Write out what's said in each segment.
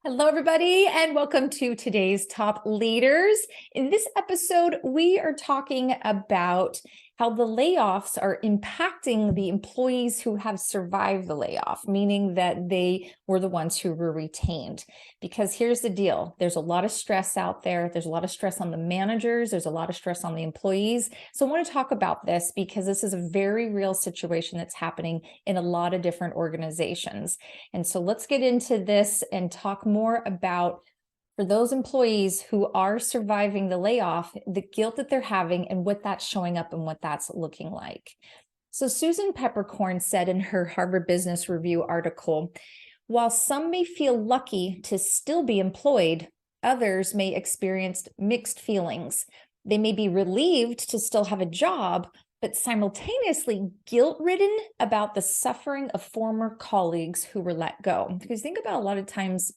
Hello, everybody, and welcome to today's Top Leaders. In this episode, we are talking about how the layoffs are impacting the employees who have survived the layoff, meaning that they were the ones who were retained. Because here's the deal, there's a lot of stress out there. There's a lot of stress on the managers. There's a lot of stress on the employees. So I want to talk about this because this is a very real situation that's happening in a lot of different organizations. And so let's get into this and talk more about, for those employees who are surviving the layoff, the guilt that they're having and what that's showing up and what that's looking like. So Susan Peppercorn said in her Harvard Business Review article, while some may feel lucky to still be employed, others may experience mixed feelings. They may be relieved to still have a job, but simultaneously guilt-ridden about the suffering of former colleagues who were let go. Because think about a lot of times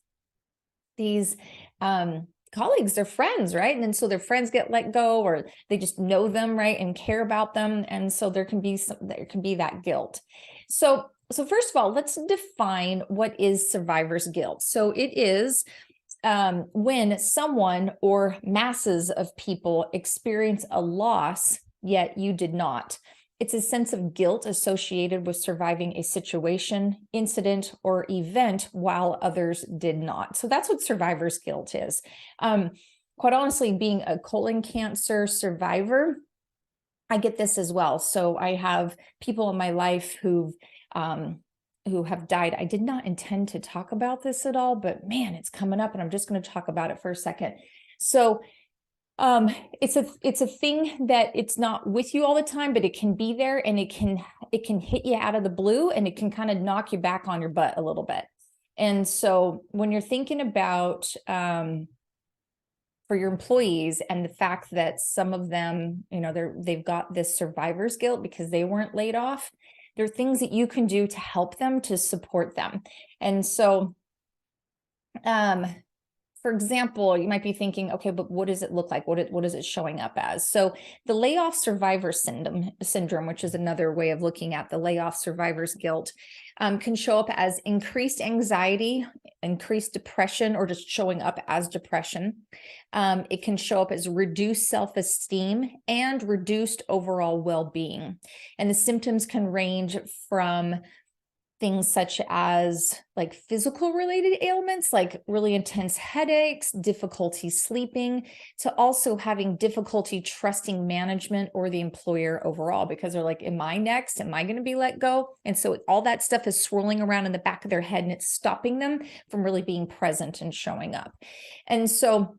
these colleagues, they're friends, right? And then so their friends get let go, or they just know them, right, and care about them. And so there can be that guilt. So first of all, let's define what is survivor's guilt. So it is when someone or masses of people experience a loss, yet you did not. It's a sense of guilt associated with surviving a situation, incident, or event while others did not. So that's what survivor's guilt is. Quite honestly, being a colon cancer survivor, I get this as well. So I have people in my life who have died. I did not intend to talk about this at all, but man, it's coming up and I'm just going to talk about it for a second. So it's a thing that it's not with you all the time, but it can be there, and it can hit you out of the blue, and it can kind of knock you back on your butt a little bit. And so when you're thinking about for your employees and the fact that some of them, they've got this survivor's guilt because they weren't laid off, there are things that you can do to help them, to support them. And so for example, you might be thinking, okay, but what does it look like? What is it showing up as? So the layoff survivor syndrome, which is another way of looking at the layoff survivor's guilt, can show up as increased anxiety, increased depression, or just showing up as depression. It can show up as reduced self-esteem and reduced overall well-being. And the symptoms can range from things such as like physical related ailments, like really intense headaches, difficulty sleeping, to also having difficulty trusting management or the employer overall, because they're like, am I next? Am I going to be let go? And so all that stuff is swirling around in the back of their head, and it's stopping them from really being present and showing up. And so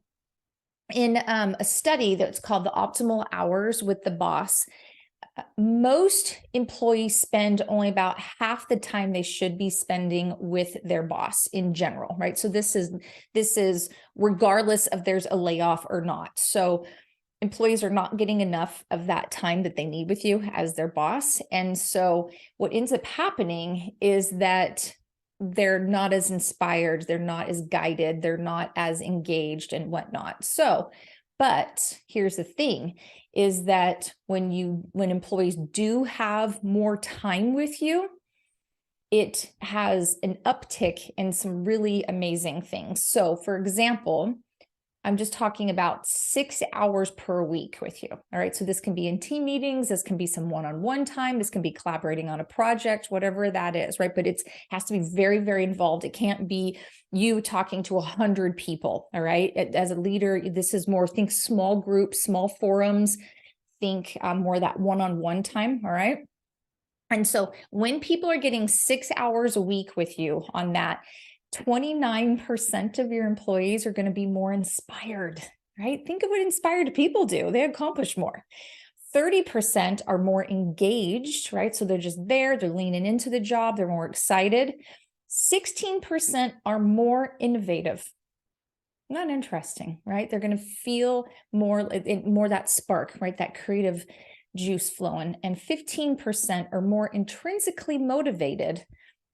in a study that's called The Optimal Hours with the Boss, most employees spend only about half the time they should be spending with their boss in general, right? So this is regardless of there's a layoff or not. So employees are not getting enough of that time that they need with you as their boss. And so what ends up happening is that they're not as inspired, they're not as guided, they're not as engaged and whatnot. But here's the thing, is that when employees do have more time with you, it has an uptick in some really amazing things. So for example, I'm just talking about 6 hours per week with you. All right. So this can be in team meetings. This can be some one-on-one time. This can be collaborating on a project, whatever that is. Right. But it has to be very, very involved. It can't be you talking to 100 people. All right. As a leader, this is more, think small groups, small forums, think more that one-on-one time. All right. And so when people are getting 6 hours a week with you on that, 29% of your employees are going to be more inspired, right? Think of what inspired people do. They accomplish more. 30% are more engaged, right? So they're just there, they're leaning into the job, they're more excited. 16% are more innovative. Not interesting, right? They're going to feel more that spark, right? That creative juice flowing. And 15% are more intrinsically motivated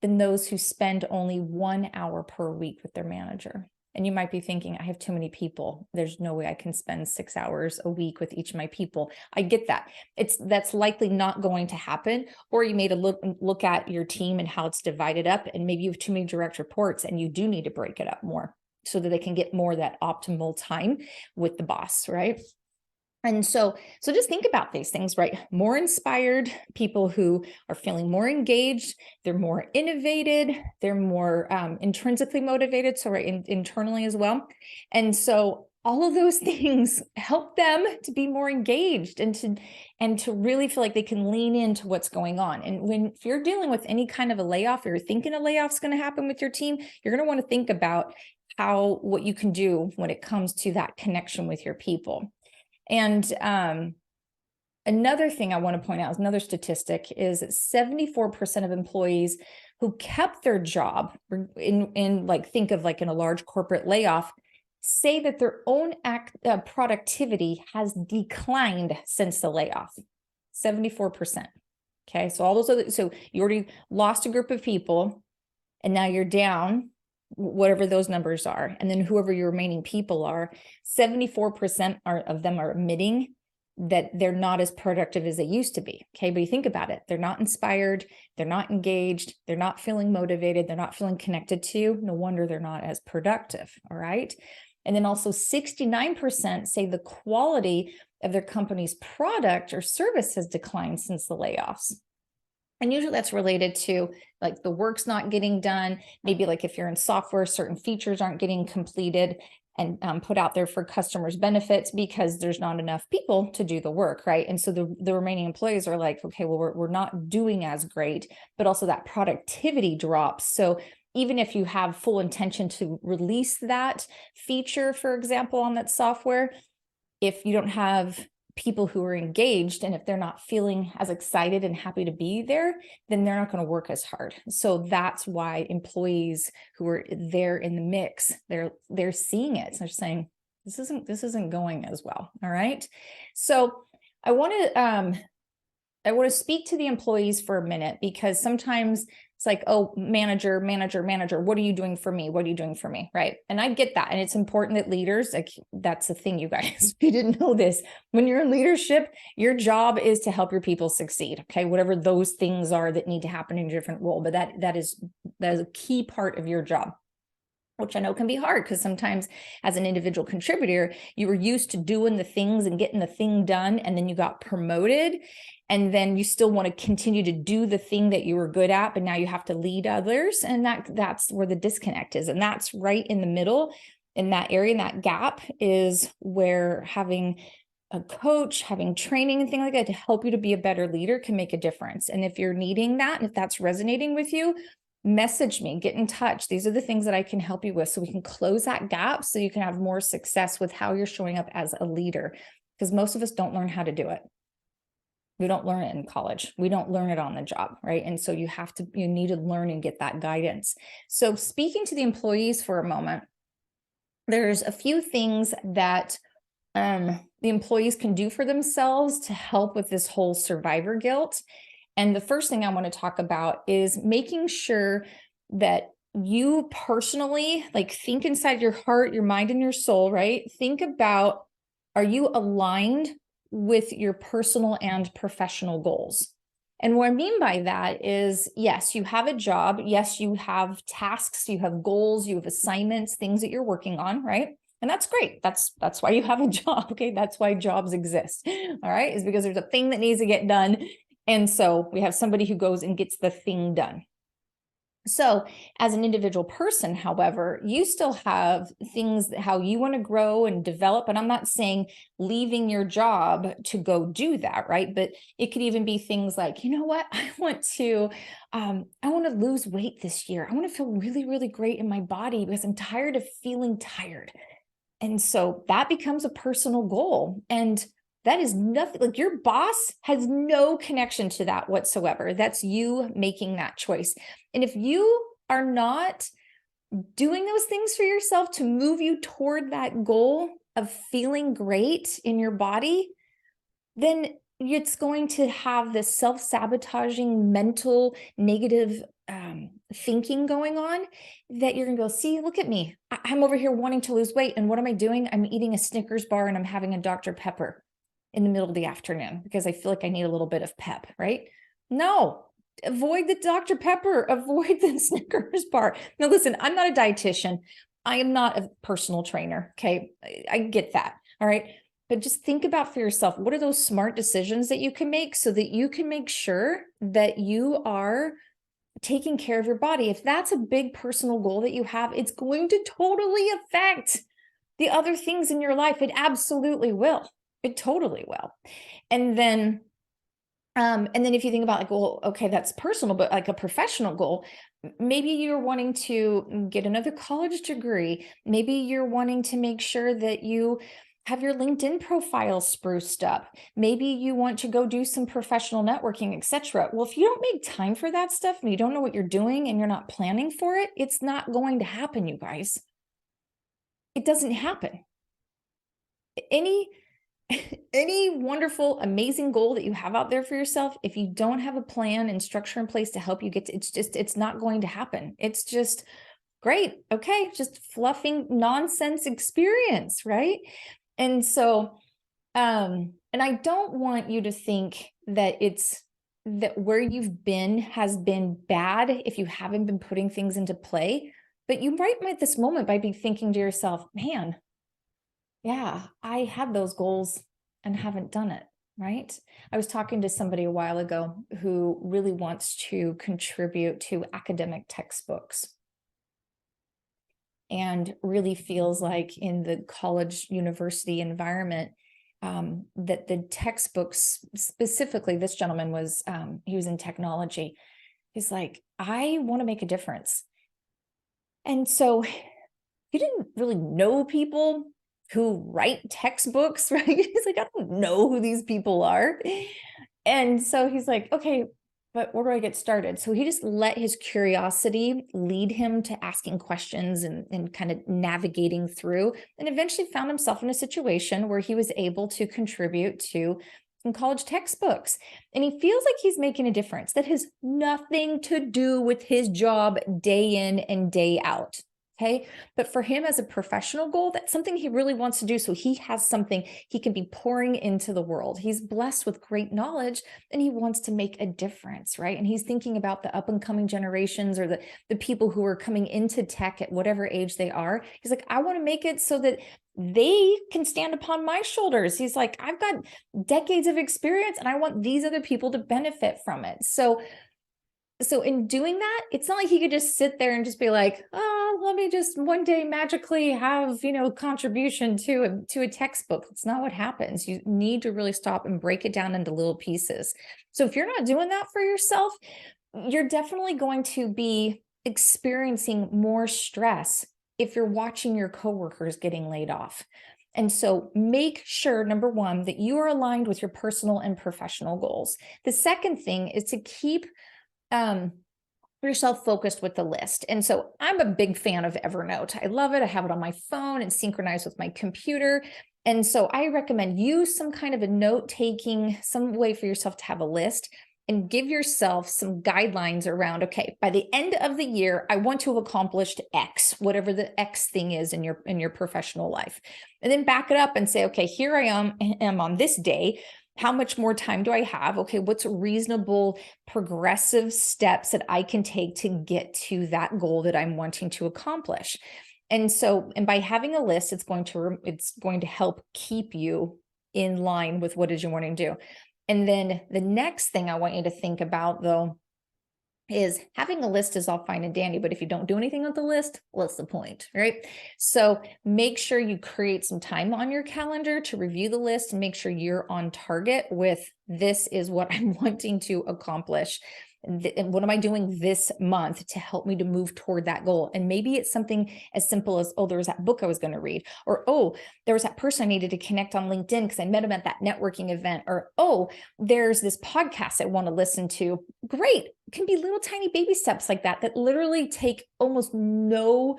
than those who spend only 1 hour per week with their manager. And you might be thinking, I have too many people. There's no way I can spend 6 hours a week with each of my people. I get that. That's likely not going to happen. Or you made a look at your team and how it's divided up, and maybe you have too many direct reports and you do need to break it up more. so that they can get more of that optimal time with the boss, right? And so just think about these things, right? More inspired people who are feeling more engaged, they're more innovated, they're more intrinsically motivated, so right, internally as well. And so all of those things help them to be more engaged and to really feel like they can lean into what's going on. And if you're dealing with any kind of a layoff, or you're thinking a layoff's going to happen with your team, you're going to want to think about what you can do when it comes to that connection with your people. And another thing I want to point out, another statistic, is that 74% of employees who kept their job in like, think of like in a large corporate layoff, say that their own productivity has declined since the layoff. 74%. Okay, so all those so you already lost a group of people, and now you're down whatever those numbers are, and then whoever your remaining people are, 74% of them are admitting that they're not as productive as they used to be. Okay, but you think about it, they're not inspired, they're not engaged, they're not feeling motivated, they're not feeling connected to you. No wonder they're not as productive. All right. And then also 69% say the quality of their company's product or service has declined since the layoffs. And usually that's related to like the work's not getting done. Maybe like if you're in software, certain features aren't getting completed and put out there for customers' benefits because there's not enough people to do the work, right? And so the remaining employees are like, okay, well, we're not doing as great, but also that productivity drops. So even if you have full intention to release that feature, for example, on that software, if you don't have people who are engaged, and if they're not feeling as excited and happy to be there, then they're not going to work as hard. So that's why employees who are there in the mix, they're seeing it. So they're saying, this isn't going as well. All right. So I want to speak to the employees for a minute, because sometimes it's like, oh, manager, what are you doing for me? What are you doing for me? Right. And I get that. And it's important that leaders, like, that's the thing, you guys, if you didn't know this, when you're in leadership, your job is to help your people succeed. Okay. Whatever those things are that need to happen in a different role, but that is a key part of your job, which I know can be hard, because sometimes as an individual contributor, you were used to doing the things and getting the thing done, and then you got promoted, and then you still want to continue to do the thing that you were good at, but now you have to lead others, and that's where the disconnect is. And that's right in the middle, in that area, in that gap is where having a coach, having training and things like that to help you to be a better leader can make a difference. And if you're needing that, and if that's resonating with you, message me, get in touch. These are the things that I can help you with, so we can close that gap, so you can have more success with how you're showing up as a leader, because most of us don't learn how to do it. We don't learn it in college. We don't learn it on the job, right? And so you need to learn and get that guidance. So speaking to the employees for a moment, there's a few things that the employees can do for themselves to help with this whole survivor guilt. And the first thing I want to talk about is making sure that you personally, like, think inside your heart, your mind, and your soul, right? Think about, are you aligned with your personal and professional goals? And what I mean by that is, yes, you have a job. Yes, you have tasks, you have goals, you have assignments, things that you're working on, right? And that's great. That's why you have a job. Okay. That's why jobs exist. All right. Is because there's a thing that needs to get done. And so we have somebody who goes and gets the thing done. So as an individual person, however, you still have things how you want to grow and develop. And I'm not saying leaving your job to go do that, right? But it could even be things like, you know what, I want to lose weight this year. I want to feel really, really great in my body because I'm tired of feeling tired. And so that becomes a personal goal. And that is nothing, like, your boss has no connection to that whatsoever. That's you making that choice. And if you are not doing those things for yourself to move you toward that goal of feeling great in your body, then it's going to have this self-sabotaging, mental, negative thinking going on, that you're going to go, see, look at me. I'm over here wanting to lose weight. And what am I doing? I'm eating a Snickers bar and I'm having a Dr. Pepper in the middle of the afternoon because I feel like I need a little bit of pep, right? No, avoid the Dr. Pepper, avoid the Snickers bar. Now, listen, I'm not a dietitian. I am not a personal trainer. Okay. I get that. All right. But just think about for yourself, what are those smart decisions that you can make so that you can make sure that you are taking care of your body? If that's a big personal goal that you have, it's going to totally affect the other things in your life. It absolutely will. It totally will. And then if you think about like, well, okay, that's personal, but like a professional goal, maybe you're wanting to get another college degree. Maybe you're wanting to make sure that you have your LinkedIn profile spruced up. Maybe you want to go do some professional networking, etc. Well, if you don't make time for that stuff and you don't know what you're doing and you're not planning for it, it's not going to happen, you guys. It doesn't happen. Any wonderful, amazing goal that you have out there for yourself, if you don't have a plan and structure in place to help you get to, it's not going to happen. It's just great. Okay. Just fluffing nonsense experience. Right. And so, and I don't want you to think that that where you've been has been bad if you haven't been putting things into play, but you might at this moment by be thinking to yourself, man, yeah, I had those goals and haven't done it, right? I was talking to somebody a while ago who really wants to contribute to academic textbooks and really feels like in the college university environment, that the textbooks, specifically this gentleman was, he was in technology. He's like, I want to make a difference. And so he didn't really know people who write textbooks, right? He's like, I don't know who these people are. And so he's like, okay, but where do I get started? So he just let his curiosity lead him to asking questions and kind of navigating through, and eventually found himself in a situation where he was able to contribute to some college textbooks. And he feels like he's making a difference that has nothing to do with his job day in and day out. Okay. But for him as a professional goal, that's something he really wants to do. So he has something he can be pouring into the world. He's blessed with great knowledge and he wants to make a difference. Right. And he's thinking about the up and coming generations or the people who are coming into tech at whatever age they are. He's like, I want to make it so that they can stand upon my shoulders. He's like, I've got decades of experience and I want these other people to benefit from it. So in doing that, it's not like he could just sit there and just be like, oh, let me just one day magically have, contribution to a textbook. It's not what happens. You need to really stop and break it down into little pieces. So if you're not doing that for yourself, you're definitely going to be experiencing more stress if you're watching your coworkers getting laid off. And so make sure, number one, that you are aligned with your personal and professional goals. The second thing is to keep yourself focused with the list. And so I'm a big fan of Evernote. I love it. I have it on my phone and synchronized with my computer. And so I recommend use some kind of a note-taking, some way for yourself to have a list and give yourself some guidelines around, okay, by the end of the year, I want to have accomplished X, whatever the X thing is in your professional life. And then back it up and say, okay, here I am on this day. How much more time do I have? Okay, what's reasonable progressive steps that I can take to get to that goal that I'm wanting to accomplish? And by having a list, it's going to help keep you in line with what it is you're wanting to do. And then the next thing I want you to think about, though, is having a list is all fine and dandy, but if you don't do anything with the list, what's the point, right? So make sure you create some time on your calendar to review the list and make sure you're on target with this is what I'm wanting to accomplish. And what am I doing this month to help me to move toward that goal? And maybe it's something as simple as, oh, there was that book I was going to read, or, oh, there was that person I needed to connect on LinkedIn because I met him at that networking event, or, oh, there's this podcast I want to listen to. Great. It can be little tiny baby steps like that literally take almost no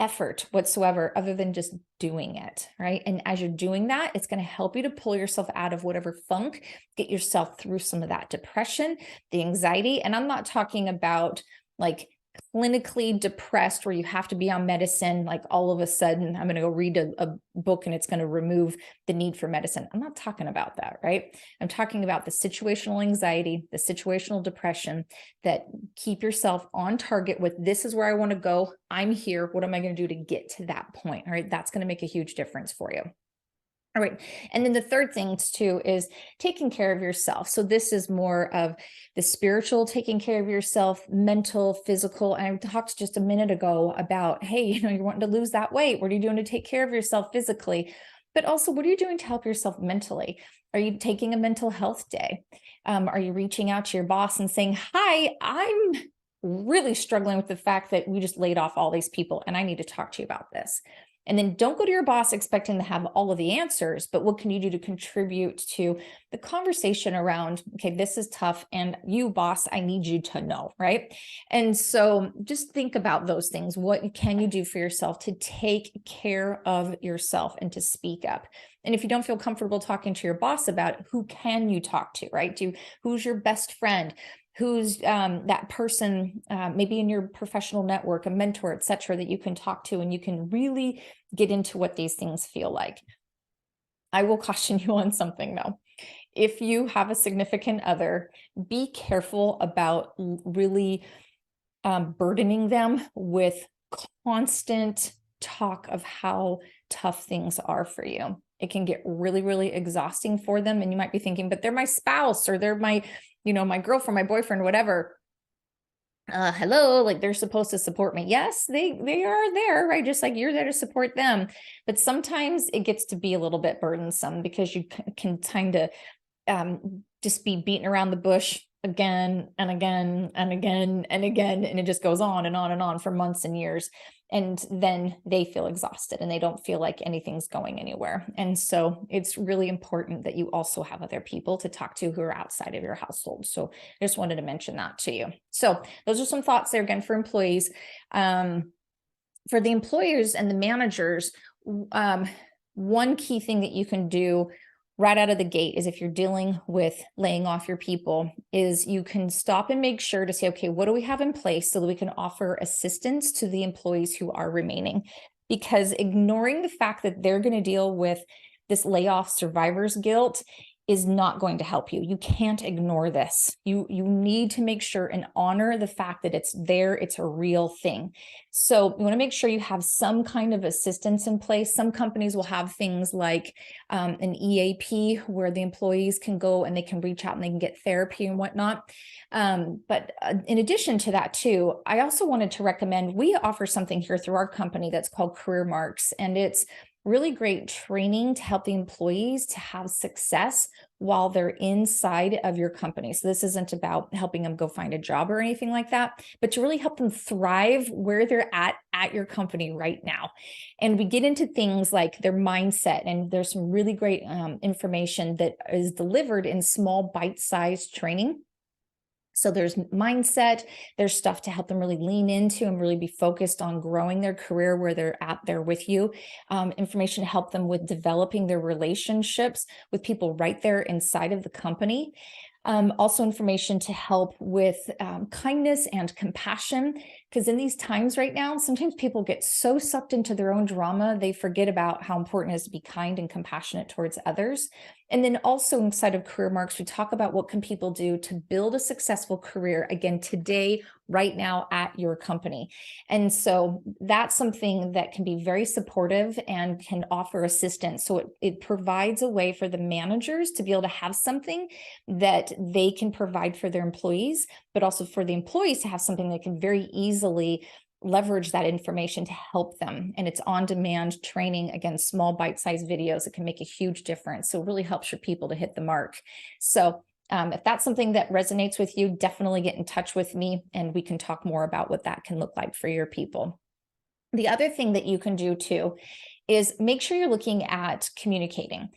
effort whatsoever other than just doing it, right? And as you're doing that, it's going to help you to pull yourself out of whatever funk, get yourself through some of that depression, the anxiety. And I'm not talking about like clinically depressed where you have to be on medicine, like all of a sudden, I'm going to go read a book and it's going to remove the need for medicine. I'm not talking about that, right? I'm talking about the situational anxiety, the situational depression that keep yourself on target with, this is where I want to go. I'm here. What am I going to do to get to that point? All right. That's going to make a huge difference for you. All right. And then the third thing too is taking care of yourself. So this is more of the spiritual, taking care of yourself, mental, physical. And I talked just a minute ago about, hey, you're wanting to lose that weight. What are you doing to take care of yourself physically? But also, what are you doing to help yourself mentally? Are you taking a mental health day? Are you reaching out to your boss and saying, hi, I'm really struggling with the fact that we just laid off all these people and I need to talk to you about this? And then don't go to your boss expecting to have all of the answers, but what can you do to contribute to the conversation around, okay, this is tough. And you, boss, I need you to know, right? And so just think about those things. What can you do for yourself to take care of yourself and to speak up? And if you don't feel comfortable talking to your boss about it, who can you talk to, right? Who's your best friend? Who's that person, maybe in your professional network, a mentor, et cetera, that you can talk to and you can really get into what these things feel like. I will caution you on something though. If you have a significant other, be careful about really burdening them with constant talk of how tough things are for you. It can get really, really exhausting for them. And you might be thinking, but they're my spouse or they're my, my girlfriend, my boyfriend, whatever. Hello, like they're supposed to support me. Yes, they are there, right? Just like you're there to support them. But sometimes it gets to be a little bit burdensome because you can kind of just be beating around the bush again and again and again and again. And it just goes on and on and on for months and years. And then they feel exhausted and they don't feel like anything's going anywhere. And so it's really important that you also have other people to talk to who are outside of your household. So I just wanted to mention that to you. So those are some thoughts there again for employees. For the employers and the managers, one key thing that you can do right out of the gate is if you're dealing with laying off your people is you can stop and make sure to say, okay, what do we have in place so that we can offer assistance to the employees who are remaining? Because ignoring the fact that they're going to deal with this layoff survivor's guilt is not going to help you. You can't ignore this. You need to make sure and honor the fact that it's there. It's a real thing. So you want to make sure you have some kind of assistance in place. Some companies will have things like an EAP where the employees can go and they can reach out and they can get therapy and whatnot. But in addition to that too, I also wanted to recommend, we offer something here through our company that's called Career Marks, and it's really great training to help the employees to have success while they're inside of your company. So this isn't about helping them go find a job or anything like that, but to really help them thrive where they're at your company right now. And we get into things like their mindset, and there's some really great information that is delivered in small bite-sized training. So there's mindset, there's stuff to help them really lean into and really be focused on growing their career where they're at there with you. Information to help them with developing their relationships with people right there inside of the company. Also information to help with kindness and compassion, because in these times right now, sometimes people get so sucked into their own drama, they forget about how important it is to be kind and compassionate towards others. And then also inside of Career Marks, we talk about what can people do to build a successful career, again, today, right now at your company. And so that's something that can be very supportive and can offer assistance. So it provides a way for the managers to be able to have something that they can provide for their employees, but also for the employees to have something they can very easily leverage that information to help them. And it's on-demand training, again, small bite-sized videos that can make a huge difference. So it really helps your people to hit the mark. So if that's something that resonates with you, definitely get in touch with me and we can talk more about what that can look like for your people. The other thing that you can do too is make sure you're looking at communicating.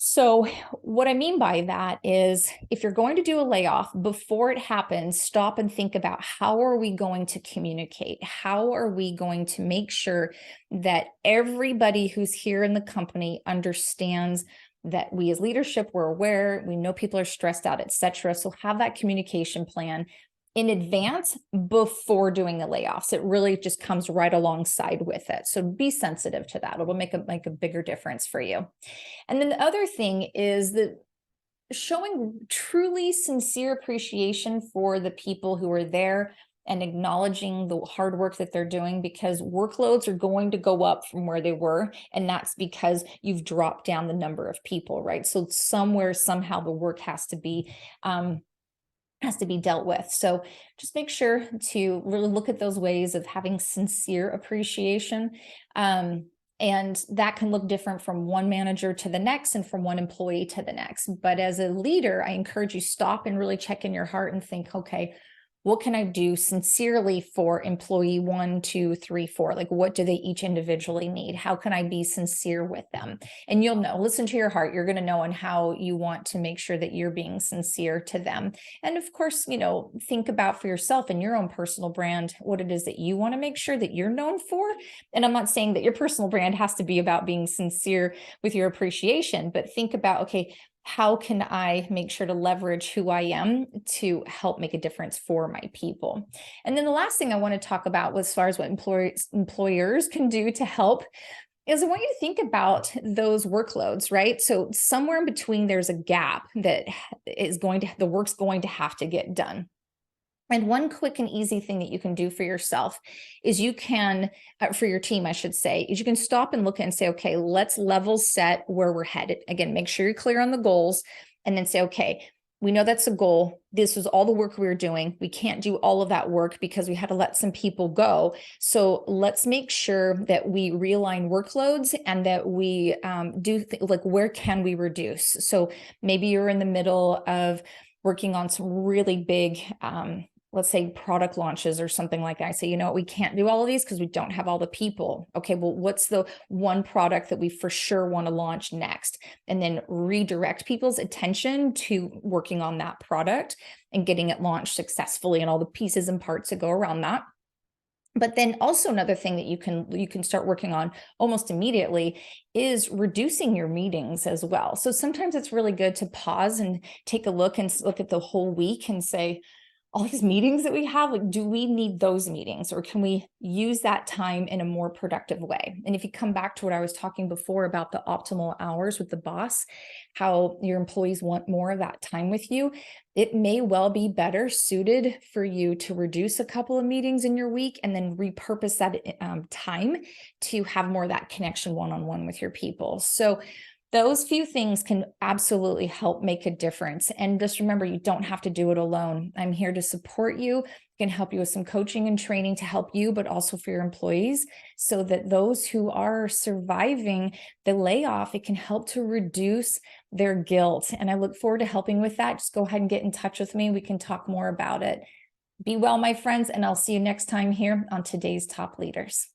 So what I mean by that is if you're going to do a layoff, before it happens, stop and think about how are we going to communicate? How are we going to make sure that everybody who's here in the company understands that we as leadership, we're aware, we know people are stressed out, et cetera. So have that communication plan. in advance before doing the layoffs. It really just comes right alongside with it. So be sensitive to that. It'll make a bigger difference for you. And then the other thing is that showing truly sincere appreciation for the people who are there and acknowledging the hard work that they're doing, because workloads are going to go up from where they were. And that's because you've dropped down the number of people, right? So somewhere, somehow the work has to be dealt with. So just make sure to really look at those ways of having sincere appreciation. And that can look different from one manager to the next and from one employee to the next. But as a leader, I encourage you stop and really check in your heart and think, okay, what can I do sincerely for employee 1, 2, 3, 4? Like, what do they each individually need? How can I be sincere with them? And you'll know, listen to your heart. You're going to know on how you want to make sure that you're being sincere to them. And of course, think about for yourself and your own personal brand, what it is that you want to make sure that you're known for. And I'm not saying that your personal brand has to be about being sincere with your appreciation, but think about, okay, how can I make sure to leverage who I am to help make a difference for my people? And then the last thing I want to talk about as far as what employers can do to help is I want you to think about those workloads, right? So somewhere in between, there's a gap that the work's going to have to get done. And one quick and easy thing that you can do for yourself is you can, for your team, I should say, is you can stop and look and say, okay, let's level set where we're headed. Again, make sure you're clear on the goals and then say, okay, we know that's a goal. This was all the work we were doing. We can't do all of that work because we had to let some people go. So let's make sure that we realign workloads and that we like, where can we reduce? So maybe you're in the middle of working on some really big, let's say product launches or something like that. I say, we can't do all of these because we don't have all the people. Okay, well, what's the one product that we for sure want to launch next? And then redirect people's attention to working on that product and getting it launched successfully and all the pieces and parts that go around that. But then also another thing that you can start working on almost immediately is reducing your meetings as well. So sometimes it's really good to pause and take a look and look at the whole week and say, all these meetings that we have, like, do we need those meetings or can we use that time in a more productive way? And if you come back to what I was talking before about the optimal hours with the boss, how your employees want more of that time with you, it may well be better suited for you to reduce a couple of meetings in your week and then repurpose that time to have more of that connection one-on-one with your people. So those few things can absolutely help make a difference. And just remember, you don't have to do it alone. I'm here to support you, can help you with some coaching and training to help you, but also for your employees, so that those who are surviving the layoff, it can help to reduce their guilt. And I look forward to helping with that. Just go ahead and get in touch with me. We can talk more about it. Be well, my friends, and I'll see you next time here on Today's Top Leaders.